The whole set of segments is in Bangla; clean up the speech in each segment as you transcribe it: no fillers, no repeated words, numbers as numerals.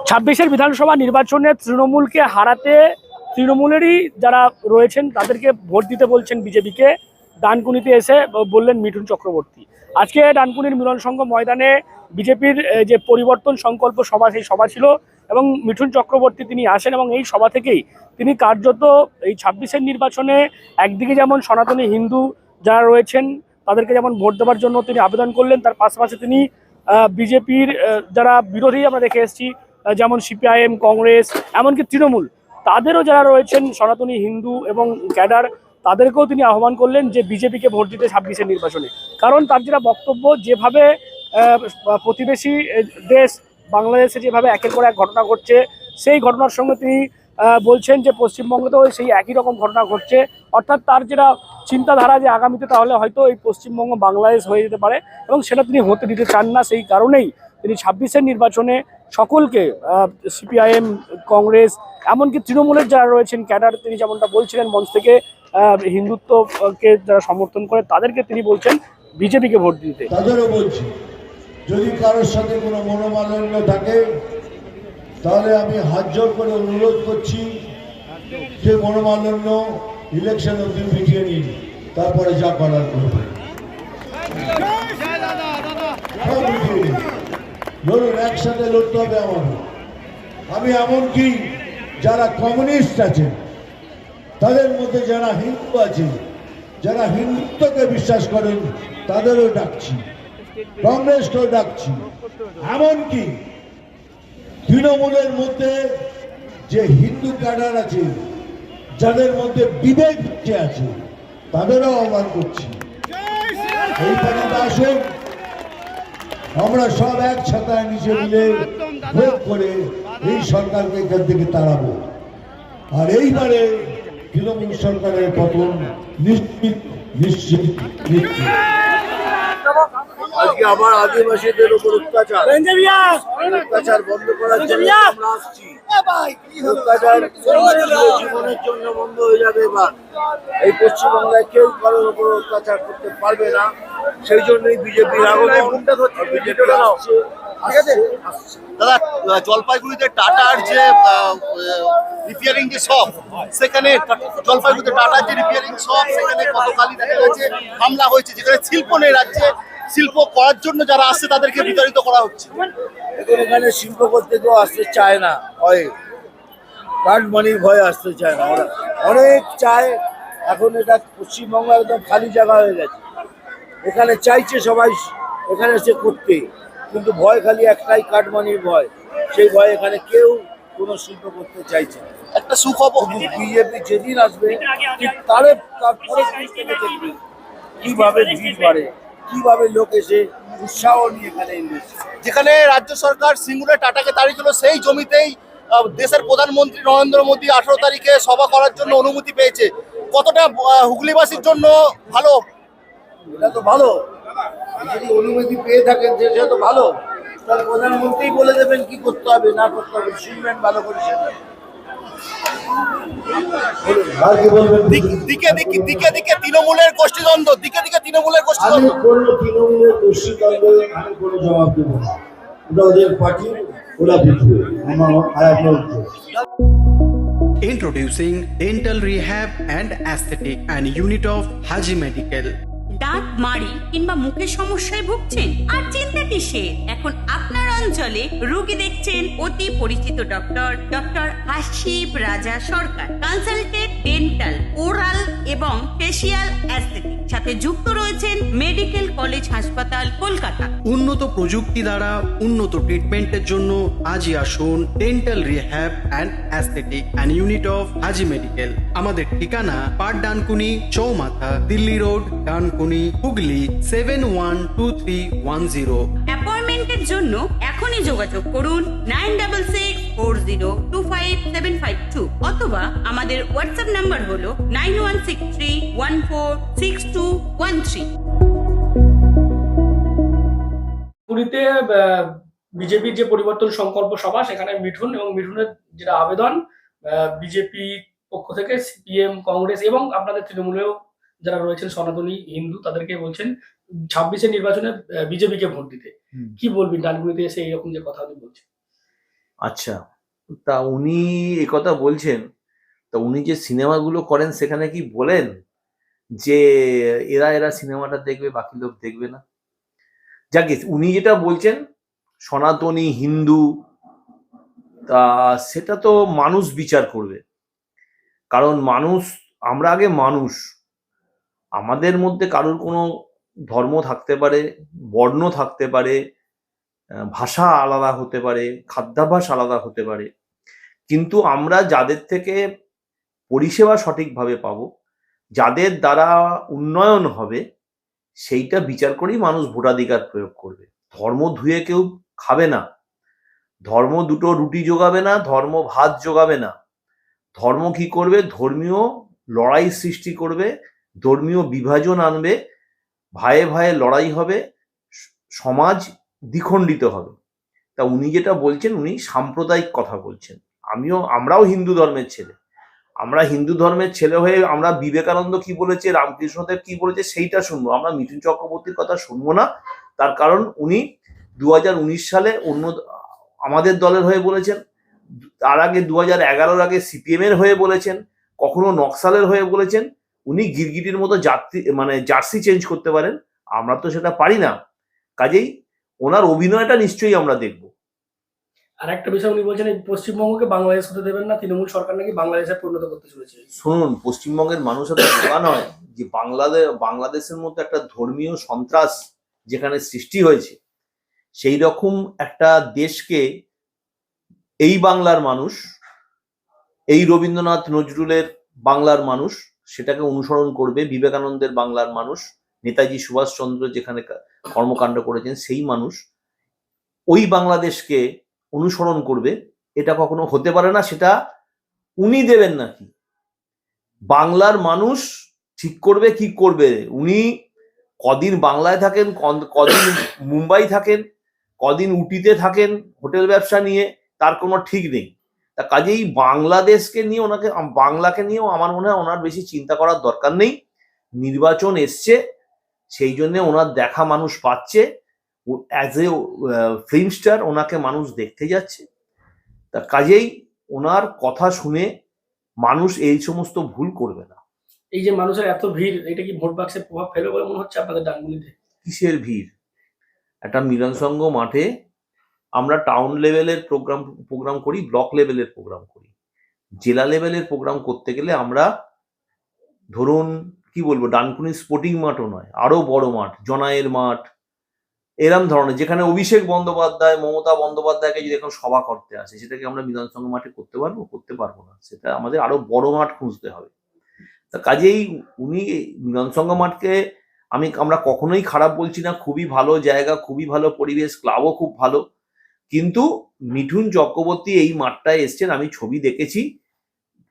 ছাব্বিশের বিধানসভা নির্বাচনে তৃণমূলকে হারাতে তৃণমূলেরই যারা রয়েছেন তাদেরকে ভোট দিতে বলছেন বিজেপিকে। ডানকুনিতে এসে বললেন মিঠুন চক্রবর্তী। আজকে ডানকুনির মিলন সংঘ ময়দানে বিজেপির যে পরিবর্তন সংকল্প সভা, সেই সভা ছিল এবং মিঠুন চক্রবর্তী তিনি আসেন এবং এই সভা থেকেই তিনি কার্যত এই ২৬-এর নির্বাচনে একদিকে যেমন সনাতনী হিন্দু যারা রয়েছেন তাদেরকে যেমন ভোট দেওয়ার জন্য তিনি আবেদন করলেন, তার পাশাপাশি তিনি বিজেপির যারা বিরোধী আমরা দেখে এসেছি যেমন সিপিআইএম, কংগ্রেস, এমনকি তৃণমূল, তাদেরও যারা রয়েছেন সনাতনী হিন্দু এবং ক্যাডার, তাদেরকেও তিনি আহ্বান করলেন যে বিজেপিকে ভোট দিতে ২৬-এর নির্বাচনে। কারণ তার যেটা বক্তব্য, যেভাবে প্রতিবেশী দেশ বাংলাদেশে যেভাবে একের পর এক ঘটনা ঘটছে, সেই ঘটনার সঙ্গে তিনি বলছেন যে পশ্চিমবঙ্গেতেও সেই একই রকম ঘটনা ঘটছে। অর্থাৎ তার যেটা চিন্তাধারা যে আগামীতে তাহলে হয়তো এই পশ্চিমবঙ্গ বাংলাদেশ হয়ে যেতে পারে এবং সেটা তিনি হতে দিতে চান না। সেই কারণেই তিনি ২৬-এর নির্বাচনে সকলকে, সিপিআইএম, কংগ্রেস, এমনকি তৃণমূলের যারা রয়েছেন ক্যাডার, তিনি যেমনটা বলছিলেন মঞ্চ থেকে হিন্দুত্বকে যারা সমর্থন করে তাদেরকে তিনি বলছেন বিজেপিকে ভোট দিতে। তাদেরও বলছি, যদি কারোর সাথে কোনো মনোমালিন্য থাকে তাহলে আমি হাত জোর করে অনুরোধ করছি যে মনোমালিন্য ইলেকশন অবধি মিটিয়ে নিন, তারপরে যা করার করবে। ধরুন একসাথে লড়তে হবে আমাকে। আমি এমনকি যারা কমিউনিস্ট আছে তাদের মধ্যে যারা হিন্দু আছে, যারা হিন্দুত্বকে বিশ্বাস করেন তাদেরও ডাকছি, কংগ্রেসকেও ডাকছি, এমনকি তৃণমূলের মধ্যে যে হিন্দু ক্যাডার আছে, যাদের মধ্যে বিবেক আছে, তাদেরও আহ্বান করছি। এই পর্যন্ত আসুন, আমরা সব এক ছাতায় নিচে মিলে ভোট করে এই সরকারকে এখান থেকে তাড়াবো। আর এইবারে তৃণমূল সরকারের পতন নিশ্চিত নিশ্চিত নিশ্চিত। আজকে আবার আদিবাসীদের উপর অত্যাচার বন্ধ করার জন্য আমরা আসছি। অত্যাচার জীবনের জন্য বন্ধ হয়ে যাবে। এবার এই পশ্চিমবাংলায় কেউ কারোর উপর অত্যাচার করতে পারবে না। সেই জন্যই বিজেপির আগমন। দাদা, জলপাইগুড়িতে টাটার যে রিপেয়ারিং যে শপ, সেখানে জলপাইগুড়িতে টাটার যে রিপেয়ারিং শপ, সেখানে গতকালই দেখা গেছে হামলা হয়েছে, যেখানে শিল্প নেই রাজ্যে। শিল্প করার জন্য যারা আসছে তাদেরকে বিতাড়িত করা হচ্ছে। এখন এখানে শিল্প করতে কেউ আসতে চায় না, ভয়ে, কার্ড মানির ভয়ে আসতে চায় না। ওরা অনেক চায়। এখন এটা পশ্চিমবঙ্গ একদম খালি জায়গা হয়ে গেছে। এখানে চাইছে সবাই এখানে এসে করতে, কিন্তু ভয় খালি একটাই, কার্ড মানির ভয়। সেই ভয় এখানে কেউ কোনো শিল্প করতে চাইছে না। একটা সুখবর, বিজেপি যেদিন আসবে ঠিক তারপরে দেখবে কিভাবে ভিড় বাড়ে, কিভাবে লোক এসে উৎসাহ নিয়ে এখানে ইনভেস্ট। যেখানে রাজ্য সরকার সিঙ্গুরে টাটাকে তাড়িয়েছিল, সেই জমিতেই দেশের প্রধানমন্ত্রী নরেন্দ্র মোদী 18 তারিখে সভা করার জন্য অনুমতি পেয়েছে। কতটা হুগলিবাসীর জন্য ভালো? এটা তো ভালো। যদি অনুমতি পেয়ে থাকেন সেটা তো ভালো। তাহলে প্রধানমন্ত্রী বলে দেবেন কি করতে হবে না করতে হবে, শুনবেন ভালো করে সেটা। দিকে দিকে তৃণমূলের গোষ্ঠীদ্বন্দ্ব, দিকে দিকে তৃণমূলের গোষ্ঠীদ্বন্দ্ব। আমি কোনো তৃণমূলের গোষ্ঠীদ্বন্দ্বে আমি কোনো জবাব দেবো না। ওটা ওদের পার্টি, ওরা বুঝবে। Introducing Dental Rehab and Aesthetic and Unit of Haji Medical. দাঁত মাড়ি কিংবা মুখের সমস্যায় ভুগছেন? আর চিন্তা কিসের? এখন আপনার অঞ্চলে রোগী দেখছেন অতি পরিচিত ডক্টর হাসিব রাজা সরকার। কনসালটেন্ট ডেন্টাল, ওরাল এবং ফেসিয়াল অ্যাস্থেটিক, সাথে যুক্ত রয়েছেন মেডিকেল কলেজ হাসপাতাল, কলকাতা। উন্নত প্রযুক্তি দ্বারা উন্নত ট্রিটমেন্টের জন্য আজই আসুন dental rehab and aesthetic and unit of Haji medical. আমাদের ঠিকানা পাট ডানকুনি চৌমাথা, দিল্লি রোড, ডানকুনি, হুগলি 712310। অ্যাপয়েন্টমেন্টের জন্য এখনই যোগাযোগ করুন 9640257752 অথবা আমাদের হোয়াটসঅ্যাপ নাম্বার হলো 9163146213। পুরীতে বিজেপির যে পরিবর্তন সংকল্প সভা, সেখানে মিঠুন এবং মিঠুনের যেটা আবেদন, বিজেপি পক্ষ থেকে সিপিএম, কংগ্রেস এবং আপনাদের তৃণমূলেও যারা রয়েছেন সনাতনী হিন্দু, তাদেরকে বলছেন 26-এর নির্বাচনে বিজেপিকে ভোট দিতে, কি বলবেন ডানকুনিতে এসে এইরকম যে কথা উনি বলছেন? আচ্ছা, তা উনি কথা বলছেন, তা উনি যে সিনেমাগুলো করেন সেখানে কি বলেন যে এরা এরা সিনেমাটা দেখবে, বাকি লোক দেখবে না? যাকে উনি যেটা বলছেন সনাতনী হিন্দু, তা সেটা তো মানুষ বিচার করবে। কারণ আমরা আগে মানুষ, আমাদের মধ্যে কারোর কোনো ধর্ম থাকতে পারে, বর্ণ থাকতে পারে, ভাষা আলাদা হতে পারে, খাদ্যাভ্যাস আলাদা হতে পারে, কিন্তু আমরা যাদের থেকে পরিষেবা সঠিকভাবে পাবো, যাদের দ্বারা উন্নয়ন হবে, সেইটা বিচার করেই মানুষ ভোটাধিকার প্রয়োগ করবে। ধর্ম ধুয়ে কেউ খাবে না, ধর্ম দুটো রুটি যোগাবে না, ধর্ম ভাত যোগাবে না। ধর্ম কি করবে? ধর্মীয় লড়াই সৃষ্টি করবে, ধর্মীয় বিভাজন আনবে, ভাইয়ে ভাইয়ে লড়াই হবে, সমাজ দ্বিখণ্ডিত হবে। তা উনি যেটা বলছেন, উনি সাম্প্রদায়িক কথা বলছেন। আমরাও হিন্দু ধর্মের ছেলে, আমরা হিন্দু ধর্মের ছেলে হয়ে আমরা বিবেকানন্দ কি বলেছে, রামকৃষ্ণদেব কি বলেছে সেইটা শুনবো, আমরা মিঠুন চক্রবর্তীর কথা শুনবো না। তার কারণ উনি 2019 সালে আমাদের দলের হয়ে বলেছেন, তার আগে 2011 আগে সিপিএম এর হয়ে বলেছেন, কখনো নকশালের হয়ে বলেছেন। উনি গিরগিটির মতো জার্সি চেঞ্জ করতে পারেন, আমরা তো সেটা পারি না। কাজেই ওনার অভিনয়টা নিশ্চয়ই আমরা দেখব। আর একটা বিষয় উনি বলছেন, এই পশ্চিমবঙ্গকে বাংলাদেশ হতে দেবেন না, তৃণমূল সরকার নাকি বাংলাদেশে পরিণত করতে চলেছে। শুনুন, পশ্চিমবঙ্গের মানুষের বোকা নয় যে বাংলাদেশের মধ্যে একটা ধর্মীয় সন্ত্রাস যেখানে সৃষ্টি হয়েছে, সেই রকম একটা দেশকে এই বাংলার মানুষ, এই রবীন্দ্রনাথ নজরুলের বাংলার মানুষ সেটাকে অনুসরণ করবে, বিবেকানন্দের বাংলার মানুষ, নেতাজি সুভাষচন্দ্র যেখানে কর্মকাণ্ড করেছেন সেই মানুষ ওই বাংলাদেশকে অনুসরণ করবে, এটা কখনো হতে পারে না। সেটা উনি দেবেন নাকি? বাংলার মানুষ ঠিক করবে কি করবে। উনি কদিন বাংলায় থাকেন, কদিন মুম্বাই থাকেন, কদিন উটিতে থাকেন হোটেল ব্যবসা নিয়ে, তার কোনো ঠিক নেই। তা কাজেই বাংলাদেশকে নিয়ে বাংলাকে নিয়েও আমার মনে হয় ওনার বেশি চিন্তা করার দরকার নেই। নির্বাচন এসছে, সেই জন্য ওনার দেখা মানুষ পাচ্ছে, অ্যাজ এ ফিল্ম স্টার ওনাকে মানুষ দেখতে যাচ্ছে। তা কাজেই ওনার কথা শুনে মানুষ এই সমস্ত ভুল করবে না। এই যে মানুষের এত ভিড়, এটা কি ভোট বাক্সে প্রভাব ফেলবে বলে মনে হচ্ছে আপনাদের ডানকুনিতে? কিসের ভিড়? একটা মিলন সংঘ মাঠে আমরা টাউন লেভেলের প্রোগ্রাম করি, ব্লক লেভেলের প্রোগ্রাম করি, জেলা লেভেলের প্রোগ্রাম করতে গেলে আমরা ধরুন কি বলবো, ডানকুনি স্পোর্টিং মাঠও নয়, আরো বড় মাঠ, জনায়ের মাঠ, এরম ধরনের, যেখানে অভিষেক বন্দ্যোপাধ্যায়, মমতা বন্দ্যোপাধ্যায়কে যদি এখন সভা করতে আসে, সেটাকে আমরা মিলন সংঘ মাঠে করতে পারবো না। সেটা আমাদের আরো বড় মাঠ খুঁজতে হবে। তা কাজেই উনি মিলন সংঘ মাঠকে আমরা কখনোই খারাপ বলছি না, খুবই ভালো জায়গা, খুবই ভালো পরিবেশ, ক্লাবও খুব ভালো। কিন্তু মিঠুন চক্রবর্তী এই মাঠটায় এসছেন, আমি ছবি দেখেছি,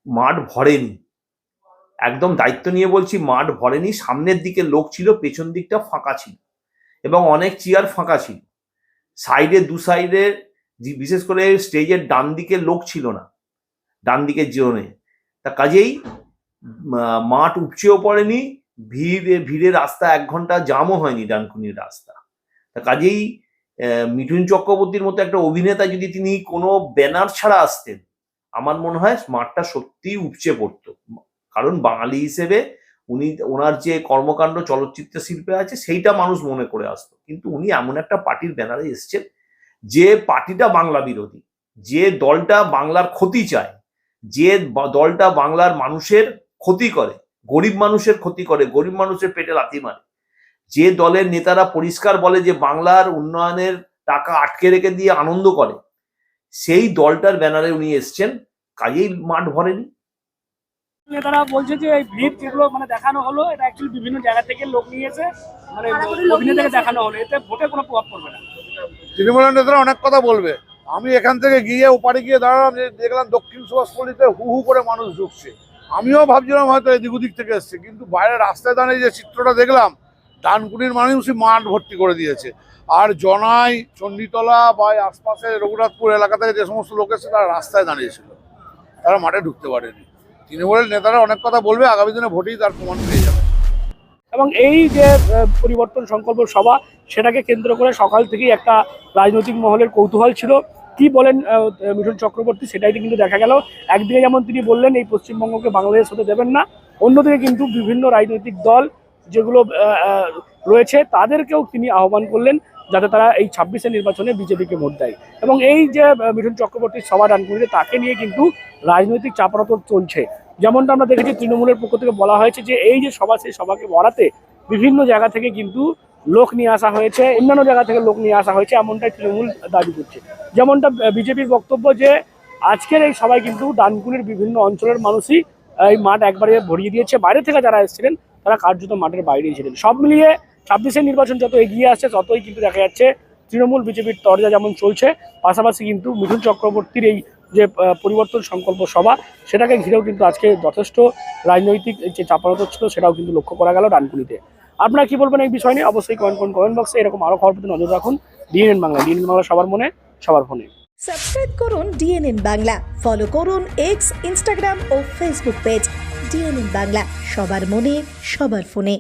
মাঠ ভরেনি, একদম দায়িত্ব নিয়ে বলছি, মাঠ ভরেনি। সামনের দিকে লোক ছিল, পেছন দিকটা ফাঁকা ছিল এবং অনেক চেয়ার ফাঁকা ছিল। সাইডে দু সাইডে, বিশেষ করে স্টেজের ডান দিকে লোক ছিল না, ডান দিকের জোনে। তা কাজেই মাঠ উপচেও পড়েনি, ভিড়ে রাস্তা 1 ঘন্টা জামও হয়নি ডানকুনির রাস্তা। তা কাজেই মিঠুন চক্রবর্তীর মতো একটা অভিনেতা যদি তিনি কোনো ব্যানার ছাড়া আসতেন, আমার মনে হয় মাঠটা সত্যিই উপচে পড়তো। কারণ বাঙালি হিসেবে ওনার যে কর্মকাণ্ড চলচ্চিত্র শিল্পে আছে সেইটা মানুষ মনে করে আসতো। কিন্তু উনি এমন একটা পার্টির ব্যানারে এসছেন যে পার্টিটা বাংলা বিরোধী, যে দলটা বাংলার ক্ষতি চায়, যে দলটা বাংলার মানুষের ক্ষতি করে, গরিব মানুষের ক্ষতি করে, গরিব মানুষের পেটে লাথি মারে, যে দলের নেতারা পরিষ্কার বলে যে বাংলার উন্নয়নের টাকা আটকে রেখে দিয়ে আনন্দ করে, সেই দলটার ব্যানারে উনি এসছেন। কাজেই মাঠ ভরেনি। নেতারা বলছে যে এই ভিড় যেগুলো দেখানো হলো, এটা অ্যাকচুয়ালি বিভিন্ন জায়গা থেকে লোক নিয়েছে, অভিনেতাকে দেখানো হলো, এতে ভোটে কোনো প্রভাব পড়বে না। তৃণমূলের নেতারা অনেক কথা বলবে। আমি এখান থেকে গিয়ে ওপারে গিয়ে দাঁড়ালাম, দেখলাম দক্ষিণ সুভাষপল্লিতে হু হু করে মানুষ ঢুকছে। আমিও ভাবছিলাম হয়তো এদিক ওদিক থেকে এসছে, কিন্তু বাইরে রাস্তায় দাঁড়িয়ে যে চিত্রটা দেখলাম, ডানকুনির মানুষই মাঠ ভর্তি করে দিয়েছে। আর জনাই, চণ্ডীতলা বা আশপাশে রঘুনাথপুর এলাকা থেকে যে সমস্ত লোক এসেছে তারা রাস্তায় দাঁড়িয়েছিল, তারা মাঠে ঢুকতে পারেনি। তৃণমূলের নেতারা অনেক কথা বলবে, আগামী দিনে ভোটেই তার প্রমাণ পেয়ে যাবে। এবং এই যে পরিবর্তন সংকল্প সভা, সেটাকে কেন্দ্র করে সকাল থেকেই একটা রাজনৈতিক মহলের কৌতূহল ছিল। কি বলেন মিঠুন চক্রবর্তী, সেটাই কিন্তু দেখা গেল। একদিকে যেমন তিনি বললেন এই পশ্চিমবঙ্গকে বাংলাদেশ হতে দেবেন না, অন্যদিকে কিন্তু বিভিন্ন রাজনৈতিক দল যেগুলো রয়েছে তাদেরকেও তিনি আহ্বান করলেন যাতে তারা এই 26-এর নির্বাচনে বিজেপিকে ভোট দেয়। এবং এই যে মিঠুন চক্রবর্তীর সভা ডানকুনিতে, তাকে নিয়ে কিন্তু রাজনৈতিক চাপানোতর চলছে। যেমনটা আমরা দেখেছি তৃণমূলের পক্ষ থেকে বলা হয়েছে যে এই যে সভা, সেই সভাকে বড়াতে বিভিন্ন জায়গা থেকে কিন্তু লোক নিয়ে আসা হয়েছে, অন্যান্য জায়গা থেকে লোক নিয়ে আসা হয়েছে, এমনটাই তৃণমূল দাবি করছে। যেমনটা বিজেপির বক্তব্য যে আজকের এই সভায় কিন্তু ডানকুনির বিভিন্ন অঞ্চলের মানুষই এই মাঠ একবারে ভরিয়ে দিয়েছে, বাইরে থেকে যারা এসেছিলেন তারা কার্যত মাঠের বাইরেই ছিলেন। সব মিলিয়ে 26-এর নির্বাচন যত এগিয়ে আসছে ততই কিন্তু দেখা যাচ্ছে তৃণমূল বিজেপির তরজা যেমন চলছে, পাশাপাশি কিন্তু মিঠুন চক্রবর্তীর এই যে পরিবর্তন সংকল্প সভা, সেটাকে ঘিরেও কিন্তু আজকে যথেষ্ট রাজনৈতিক যে চাপানোতর ছিল সেটাও কিন্তু লক্ষ্য করা গেল ডানকুনিতে। আপনারা কি বলবেন এই বিষয় নিয়ে? অবশ্যই কমেন্ট বক্সে এরকম আরো খবর পেতে নজর রাখুন। ডিএনএন বাংলা, ডিএনএন বাংলা সবার মনে সবার ফোনে। সাবস্ক্রাইব করুন ডিএনএন বাংলা, ফলো করুন এক্স, ইনস্টাগ্রাম ও ফেসবুক পেজ ডিএনএন বাংলা, সবার মনে সবার ফোনে।